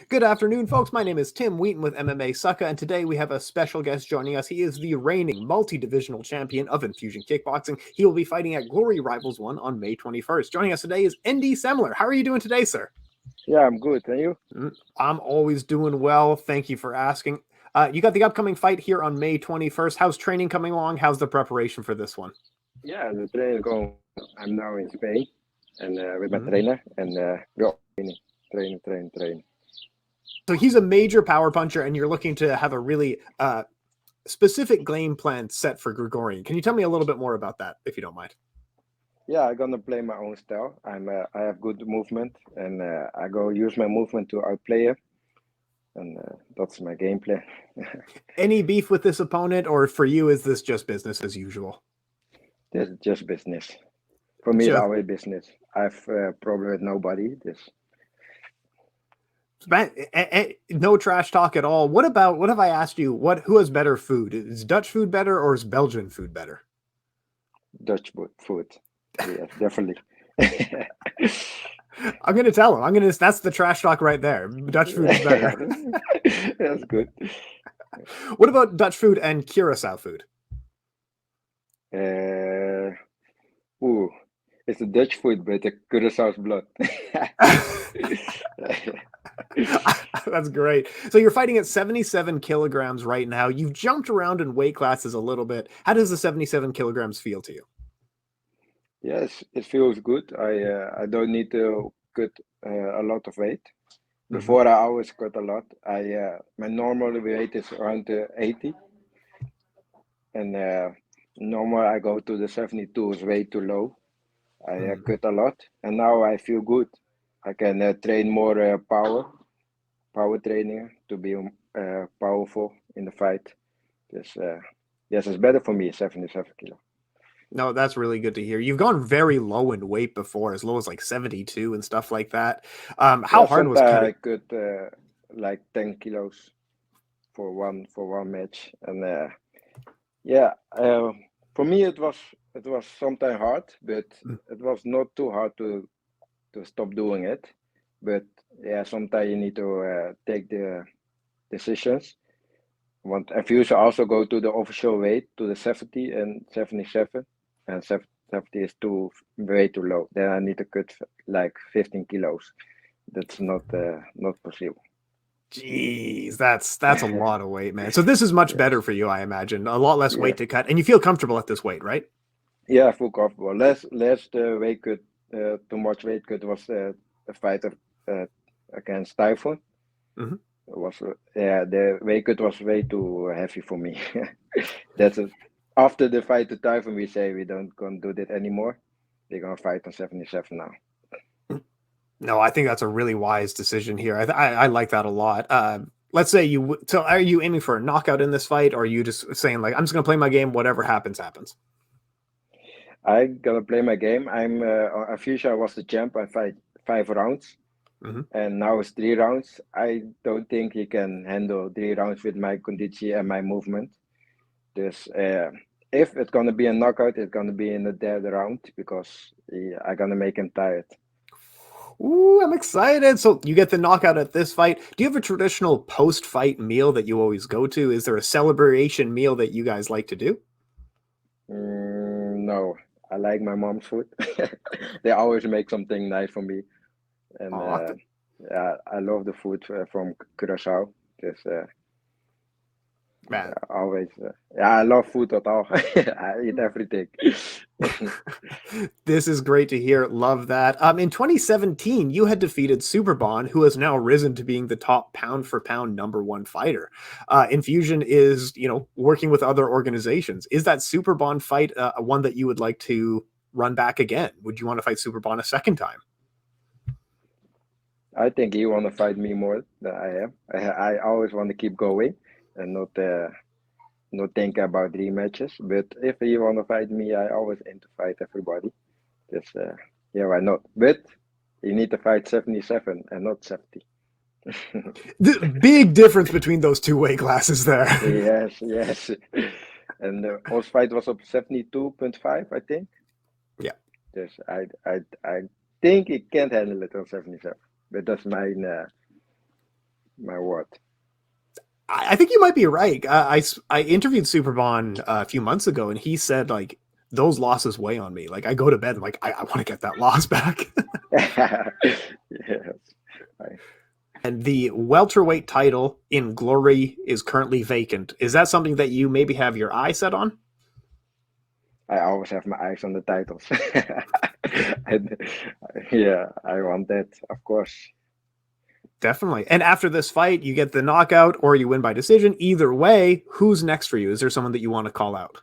Good afternoon, folks. My name is Tim Wheaton with MMA Sucka, and today we have a special guest joining us. He is the reigning multi-divisional champion of Enfusion Kickboxing. He will be fighting at Glory Rivals 1 on May 21st. Joining us today is Endy Semeleer. How are you doing today, sir? Yeah, I'm good. And you? I'm always doing well. Thank you for asking. You got the upcoming fight here on May 21st. How's training coming along? How's the preparation for this one? Yeah, the training is going well. I'm now in Spain and with my Mhm. trainer, and we're all training. So he's a major power puncher, and you're looking to have a really specific game plan set for Grigorian. Can you tell me a little bit more about that, if you don't mind? Yeah, I'm gonna play my own style. I have good movement, and I go use my movement to outplay him, and that's my game plan. Any beef with this opponent, or for you, is this just business as usual? This is just business. For me, it's Just always business. I've problem with nobody. This no trash talk at all. What have I asked you? Who has better food? Is Dutch food better or is Belgian food better? Dutch food. Yes, definitely. I'm gonna tell him. That's the trash talk right there. Dutch food is better. That's good. What about Dutch food and Curaçao food? Uh, ooh, it's a Dutch food, but the Curaçao's blood. That's great. So you're fighting at 77 kilograms right now. You've jumped around in weight classes a little bit. How does the 77 kilograms feel to you? Yes, it feels good. I don't need to cut a lot of weight. Mhm. Before I always cut a lot. My normal weight is around 80, and normal I go to the 72 is way too low. I Mhm. cut a lot, and now I feel good. I can train more power training to be powerful in the fight. Yes, yes, it's better for me, 77 kilo. No, that's really good to hear. You've gone very low in weight before, as low as like 72 and stuff like that. How Yeah, hard was sometimes cutting? I cut like 10 kilos for one match, and yeah, for me it was sometimes hard, but it was not too hard to stop doing it. But yeah, sometimes you need to take the decisions. Want if you should also go to the official weight to the 70 and 77, and 70 is too way too low. Then I need to cut like 15 kilos. That's not possible. Jeez, that's a lot of weight, man. So this is much Yes. better for you, I imagine. A lot less Yeah. weight to cut, and you feel comfortable at this weight, right? Yeah, I feel comfortable. Less the weight cut. Too much weight cut was a fight uh, against Typhoon. Mhm. It was yeah, the weight cut was way too heavy for me. That's it. After the fight to Typhoon, we say we don't gonna do that anymore. They're gonna fight on 77 now. No, I think that's a really wise decision here. I like that a lot. Let's say so are you aiming for a knockout in this fight, or are you just saying like I'm just gonna play my game, whatever happens, happens? I gonna play my game. I'm Fuchsia was the champ. I fight 5 rounds, Mhm. and now it's 3 rounds. I don't think he can handle 3 rounds with my condition and my movement. Dus if it's gonna be a knockout, it's gonna be in the third round because I gonna make him tired. Ooh, I'm excited. So you get the knockout at this fight. Do you have a traditional post-fight meal that you always go to? Is there a celebration meal that you guys like to do? No, I like my mom's food. They always make something nice for me, and Aw, yeah, I love the food from Curaçao. Just man. always, yeah, I love food at all. I eat everything. This is great to hear. Love that. In 2017, you had defeated Superbon, who has now risen to being the top pound for pound #1 fighter. Infusion is, working with other organizations. Is that Superbon fight one that you would like to run back again? Would you want to fight Superbon a second time? I think he want to fight me more than I am. I always want to keep going and not think about rematches. But if he want to fight me, I always aim to fight everybody. Just yeah, why not? But you need to fight 77 and not 70. The big difference between those two weight classes there. Yes, yes. And the Oz fight was up 72.5, I think. Yeah. Yes, I think he can't handle it on 77. But that's my my word. I think you might be right. I interviewed Superbon a few months ago, and he said like those losses weigh on me. Like I go to bed, I'm like I want to get that loss back. Yes. And the welterweight title in Glory is currently vacant. Is that something that you maybe have your eye set on? I always have my eyes on the titles. And, yeah, I want that, of course. Definitely. And after this fight, you get the knockout or you win by decision. Either way, who's next for you? Is there someone that you want to call out?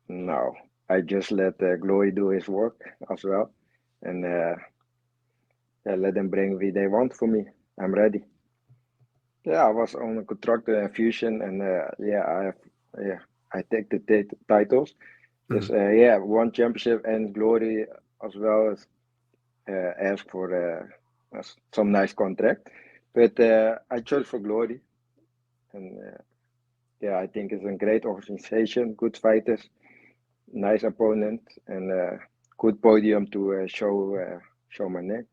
No, I just let Glory do his work as well, and let them bring who they want for me. I'm ready. Yeah, I was on a contract to Enfusion, and I take the titles. Just one championship and Glory as well as ask for some nice contract, but I chose for Glory, and I think it's a great organization, good fighters, nice opponent, and good podium to show my name.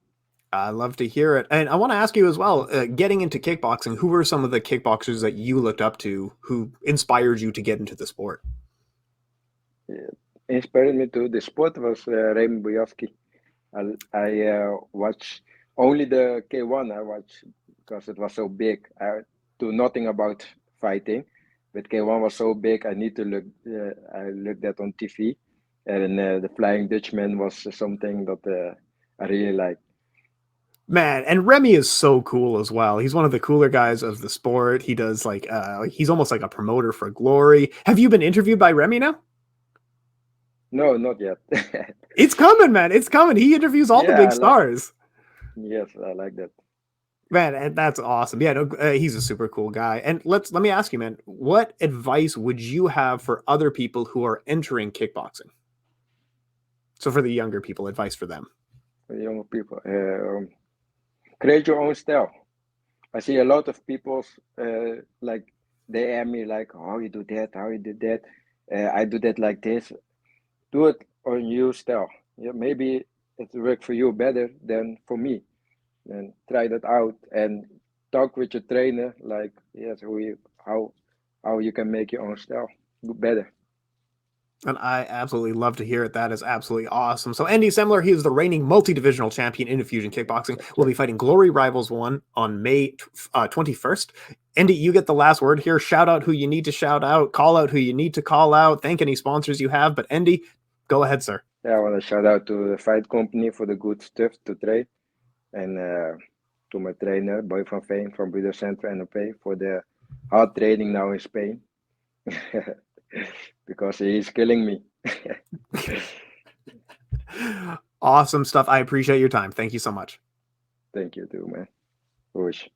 I love to hear it. And I want to ask you as well, getting into kickboxing, who were some of the kickboxers that you looked up to who inspired you to get into the sport? Yeah. Inspired me to the sport was Raymond Bujovski. I watched only the K1 I watched because it was so big. I do nothing about fighting, but K1 was so big. I need to look. I looked at on TV, and the Flying Dutchman was something that I really like. Man, and Remy is so cool as well. He's one of the cooler guys of the sport. He does like he's almost like a promoter for Glory. Have you been interviewed by Remy now? No, not yet. It's coming, man. It's coming. He interviews all the big stars. Yes, I like that. Man, and that's awesome. Yeah, no, he's a super cool guy. And let me ask you, man, what advice would you have for other people who are entering kickboxing? So for the younger people, advice for them. For the younger people, create your own style. I see a lot of people like they ask me like, how you do that, how you do that. I do that like this. Do it on your style. Yeah, maybe it work for you better than for me. And try that out and talk with your trainer like yes, how you can make your own style better. And I absolutely love to hear it. That is absolutely awesome. So Endy Semeleer, he is the reigning multi-divisional champion in Enfusion Kickboxing. Will be fighting Glory Rivals 1 on May 21st. Endy, you get the last word here. Shout out who you need to shout out. Call out who you need to call out. Thank any sponsors you have. But Endy, go ahead, sir. Yeah, I want to shout out to the Fight Company for the good stuff to train. And to my trainer, Boy van Veen from Budo Center NLP for the hard training now in Spain. Because he's killing me. Awesome stuff. I appreciate your time. Thank you so much. Thank you too, man. Wish.